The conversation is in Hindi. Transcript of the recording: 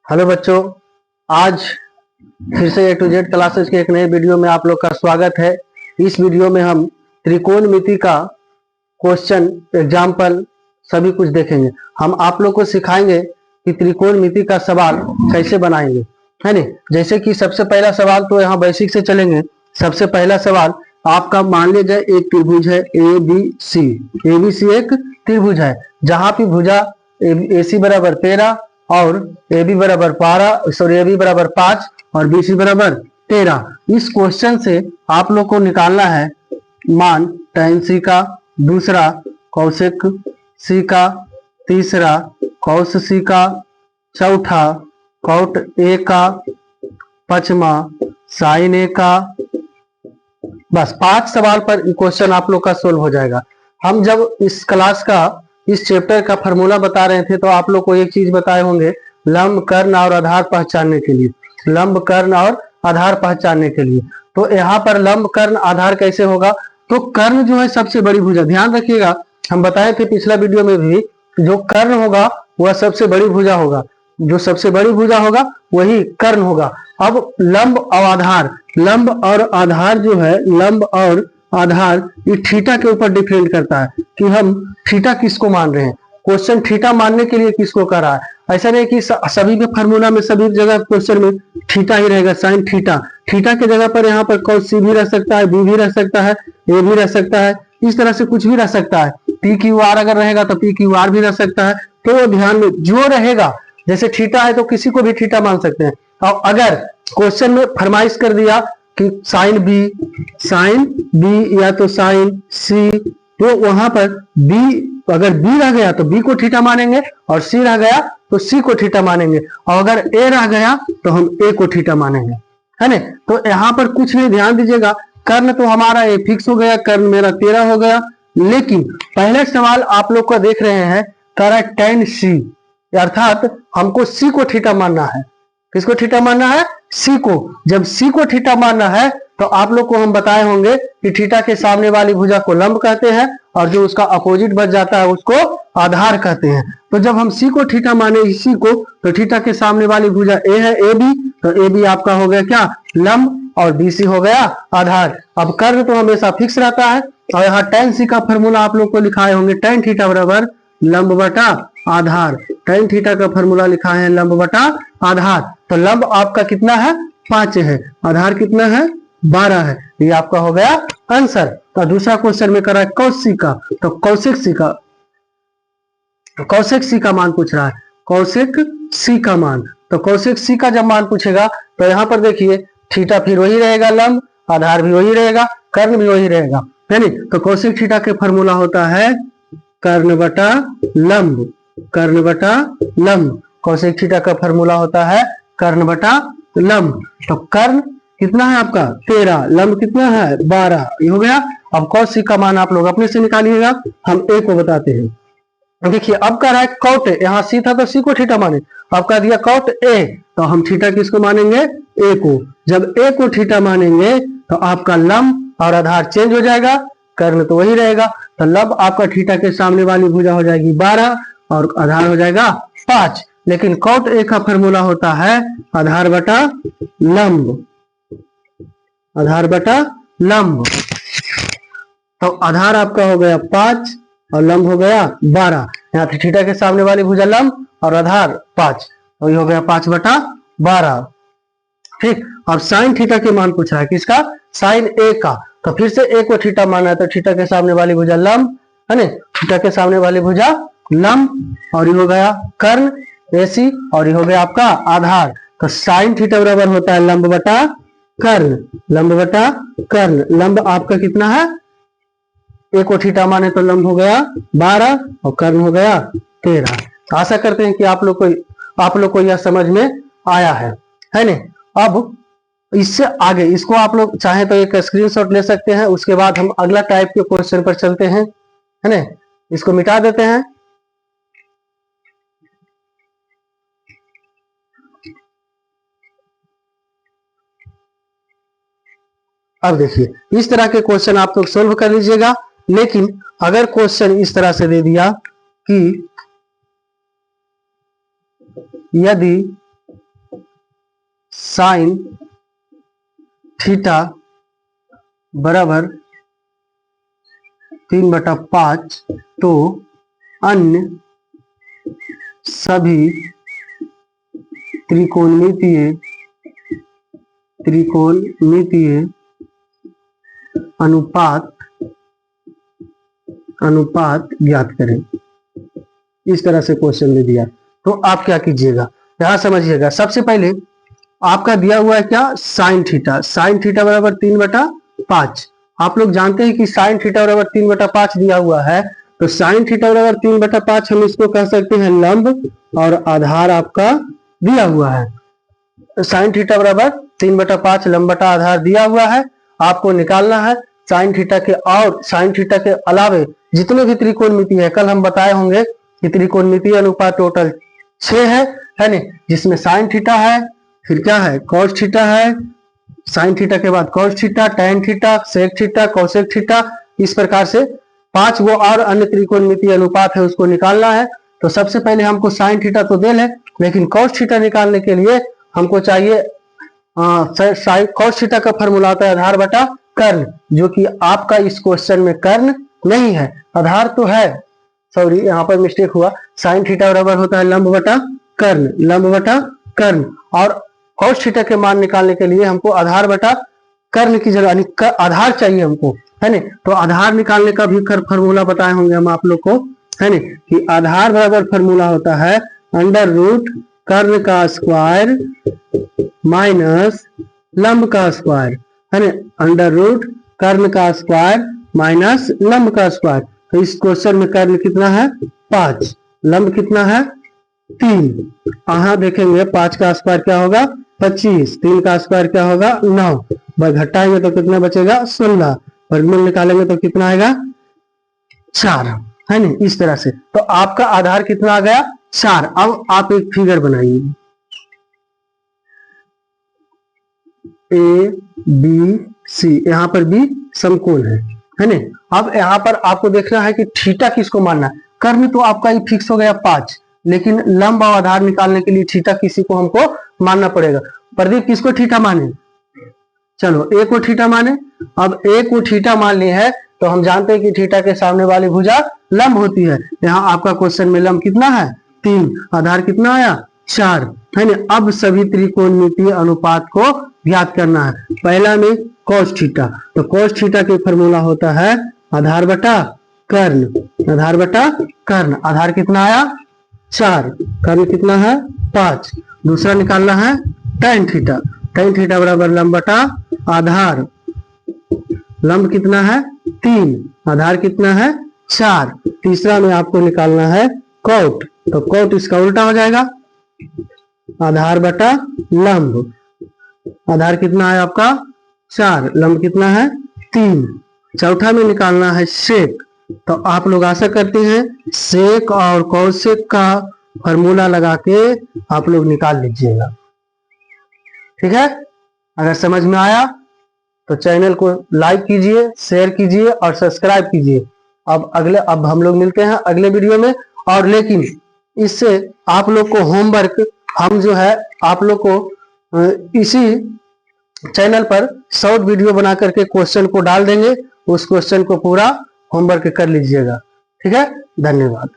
हेलो बच्चों, आज फिर से A to Z क्लासेस के एक नए वीडियो में आप लोग का स्वागत है। इस वीडियो में हम त्रिकोणमिति का क्वेश्चन एग्जाम्पल सभी कुछ देखेंगे। हम आप लोग को सिखाएंगे कि त्रिकोणमिति का सवाल कैसे बनाएंगे, है नहीं। जैसे कि सबसे पहला सवाल तो यहाँ बेसिक से चलेंगे। सबसे पहला सवाल आपका मान लीजिए एक त्रिभुज है ABC। ABC एक त्रिभुज है जहाँ पे भुजा AC बराबर 13 और AB बराबर 12, सॉरी AB बराबर 5 और BC बराबर 13। इस क्वेश्चन से आप लोग को निकालना है मान tan C का, दूसरा cosec C का, तीसरा cos C का, चौथा cot A का, पांचवा sin A का। बस 5 सवाल पर क्वेश्चन आप लोग का सोल्व हो जाएगा। हम जब इस क्लास का इस चैप्टर का फॉर्मूला बता रहे थे तो आप लोग को एक चीज बताए होंगे, लंब कर्ण और आधार पहचानने के लिए। लंब कर्ण और आधार पहचानने के लिए तो यहाँ पर लंब कर्ण आधार कैसे होगा, तो कर्ण जो है सबसे बड़ी भुजा, ध्यान रखिएगा हम बताए थे पिछला वीडियो में भी, जो कर्ण होगा वह सबसे बड़ी भुजा होगा, जो सबसे बड़ी भुजा होगा वही कर्ण होगा। अब लंब और आधार, लंब और आधार जो है, लंब और आधार ये थीटा के ऊपर डिपेंड करता है कि हम थीटा किसको मान रहे हैं। क्वेश्चन थीटा मानने के लिए किसको कर रहा है। ऐसा नहीं कि सभी के फार्मूला में सभी जगह क्वेश्चन में थीटा ही रहेगा, साइन थीटा। थीटा के जगह पर यहाँ पर cos C भी रह सकता है, B भी रह सकता है, A भी रह सकता है, इस तरह से कुछ भी रह सकता है। PQR अगर रहेगा तो PQR भी रह सकता है। तो ध्यान में जो रहेगा, जैसे थीटा है तो किसी को भी थीटा मान सकते हैं। और अगर क्वेश्चन में फरमाइश कर दिया कि साइन बी या तो साइन सी, तो वहां पर बी, अगर बी रह गया तो बी को थीटा मानेंगे और सी रह गया तो सी को थीटा मानेंगे, और अगर ए रह गया तो हम ए को थीटा मानेंगे, है ना। तो यहाँ पर कुछ नहीं, ध्यान दीजिएगा। कर्ण तो हमारा ए फिक्स हो गया, कर्ण मेरा 13 हो गया। लेकिन पहले सवाल आप लोग को देख रहे हैं, कह रहा है tan C, अर्थात हमको सी को थीटा मानना है। किसको थीटा मानना है? सी को। जब सी को थीटा मानना है तो आप लोग को हम बताए होंगे कि थीटा के सामने वाली भुजा को लंब कहते हैं और जो उसका अपोजिट बच जाता है उसको आधार कहते हैं। तो जब हम सी को थीटा माने इसी को, तो थीटा के सामने वाली भुजा ए है, ए बी, तो ए बी आपका हो गया क्या? लंब, और बी सी हो गया आधार। अब कर्ण तो हमेशा फिक्स रहता है, और यहाँ tan सी का फॉर्मूला आप लोग को लिखाए होंगे, tan थीटा बराबर लंब बटा आधार। tan थीटा का फॉर्मूला लिखा है लंब बटा आधार। तो लंब आपका कितना है? 5 है, आधार कितना है? 12 है। ये आपका हो गया आंसर। तो दूसरा क्वेश्चन में करा है cos C का, तो cosec C का मान पूछ रहा है, cosec C का मान। तो cosec C का जब मान पूछेगा तो यहाँ पर देखिए थीटा फिर वही रहेगा, लंब, आधार भी वही रहेगा, कर्ण भी वही रहेगा, है नहीं। तो cosec थीटा के फॉर्मूला होता है कर्ण बटा लंब, कर्ण बटा लंब। cosec थीटा का फॉर्मूला होता है कर्ण बटा लंब। तो कर्ण कितना है आपका? 13, लंब कितना है? 12, ये हो गया। अब cos C का मान आप लोग अपने से निकालिएगा, हम A को बताते हैं। देखिए अब कह रहा है cot A, यहाँ C था तो C को थीटा माने, अब कह दिया cot A, तो हम थीटा किसको मानेंगे? A को। जब A को थीटा मानेंगे तो आपका लंब और आधार चेंज हो जाएगा, कर्ण तो वही रहेगा। तो लंब आपका थीटा के सामने वाली भुजा हो जाएगी 12 और आधार हो जाएगा 5। लेकिन cot A का फॉर्मूला होता है आधार बटा लंब, आधार बटा लंब। तो आधार आपका हो गया 5 और लंब हो गया 12। यहाँ थीटा के सामने वाली भुजा लंब और आधार 5, तो ये हो गया 5 बटा 12। ठीक। अब साइन थीटा के मान पूछ रहा है, किसका? साइन A का। तो फिर से A को थीटा माना है, तो थीटा के सामने वाली भुजा लंब, है ना, थीटा के सामने वाली भुजा लंब, और ये हो गया कर्ण AC, और ये हो गया आपका आधार। तो साइन थीटा बराबर होता है लंब बटा कर्ण, लंब बटा कर्ण। लंब आपका कितना है? A को थीटा माने तो लंब हो गया 12 और कर्ण हो गया 13। आशा करते हैं कि आप लोग को यह समझ में आया है ना। अब इससे आगे इसको आप लोग चाहे तो एक स्क्रीनशॉट ले सकते हैं, उसके बाद हम अगला टाइप के क्वेश्चन पर चलते हैं, है ना। इसको मिटा देते हैं। अब देखिए इस तरह के क्वेश्चन आप लोग सोल्व कर लीजिएगा। लेकिन अगर क्वेश्चन इस तरह से दे दिया कि यदि साइन थीटा बराबर 3/5, तो अन्य सभी त्रिकोणमितीय अनुपात ज्ञात करें। इस तरह से क्वेश्चन दे दिया, तो आप क्या कीजिएगा, यहां समझिएगा। सबसे पहले आपका दिया हुआ है क्या, साइन थीटा बराबर 3/5। आप लोग जानते हैं कि साइन थीटा बराबर 3/5 दिया हुआ है, तो साइन थीटा बराबर 3/5 हम इसको कह सकते हैं लंब, और आधार आपका दिया हुआ है। साइन थीटा बराबर 3/5 लंब बटा आधार दिया हुआ है, आपको निकालना है। साइन थीटा के और साइन थीटा के अलावे जितने भी त्रिकोणमिति है, कल हम बताए होंगे कि त्रिकोणमितीय अनुपात टोटल 6 है नहीं, जिसमें साइन थीटा है, फिर क्या है, कॉस थीटा है, साइन थीटा के बाद cos theta, tan theta, sec theta, cosec theta, इस प्रकार से 5 वो और अन्य त्रिकोणमितीय अनुपात है, उसको निकालना है। तो सबसे पहले हमको साइन थीटा तो दे ले, लेकिन कॉस थीटा निकालने के लिए हमको चाहिए कॉस थीटा का फॉर्मूला होता है आधार बटा कर्ण, जो कि आपका इस क्वेश्चन में कर्ण नहीं है, आधार तो है। सॉरी, यहाँ पर मिस्टेक हुआ। साइन थीटा बराबर होता है लंब बटा कर्ण, और कॉस थीटा के मान निकालने के लिए हमको आधार बटा कर्ण की जगह यानी आधार चाहिए हमको, है नहीं। तो आधार निकालने का भी फॉर्मूला बताए होंगे हम आप लोग को, है नहीं, कि आधार बराबर फॉर्मूला होता है अंडर रूट कर्ण का स्क्वायर माइनस लंब का स्क्वायर, है ना, अंडर रूट कर्ण का स्क्वायर माइनस लंब का स्क्वायर। तो इस क्वेश्चन में कर्ण कितना है, 5, लंब कितना है, 3। यहां देखेंगे 5 का स्क्वायर क्या होगा, 25, 3 का स्क्वायर क्या होगा, 9, घटाएंगे तो कितना बचेगा, 16, वर्गमूल निकालेंगे तो कितना आएगा, 4, है ना। इस तरह से तो आपका आधार कितना आ गया, 4। अब आप एक फिगर बनाइए, ए बी सी, यहाँ पर भी समकोण है ना। अब यहाँ पर आपको देखना है कि थीटा किसको मानना है। कर्ण तो आपका ही फिक्स हो गया 5, लेकिन लंब और आधार निकालने के लिए थीटा किसी को हमको मानना पड़ेगा। प्रदीप किसको थीटा माने, चलो ए को थीटा माने। अब ए को थीटा मान ली है तो हम जानते हैं कि थीटा के सामने वाली भुजा लंब होती है। यहाँ आपका क्वेश्चन में लंब कितना है, 3, आधार कितना आया, 4, है ना। अब सभी त्रिकोणमितीय अनुपात को ज्ञात करना है। पहला में cos थीटा, तो cos थीटा के फॉर्मूला होता है आधार बटा कर्ण, आधार कितना आया, 4, कर्ण कितना है, 5। दूसरा निकालना है tan थीटा बराबर लंब बटा आधार, लंब कितना है, 3, आधार कितना है, 4। तीसरा में आपको निकालना है cot, तो cot इसका उल्टा हो जाएगा, आधार बटा लंब, आधार कितना है आपका, 4, लंब कितना है, 3। चौथा में निकालना है सेक, तो आप लोग आशा करते हैं सेक और कोसेक का फॉर्मूला लगा के आप लोग निकाल लीजिएगा, ठीक है। अगर समझ में आया तो चैनल को लाइक कीजिए, शेयर कीजिए और सब्सक्राइब कीजिए। अब हम लोग मिलते हैं अगले वीडियो में। और लेकिन इससे आप लोग को होमवर्क हम जो है आप लोग को इसी चैनल पर शॉर्ट वीडियो बना करके क्वेश्चन को डाल देंगे, उस क्वेश्चन को पूरा होमवर्क कर लीजिएगा, ठीक है। धन्यवाद।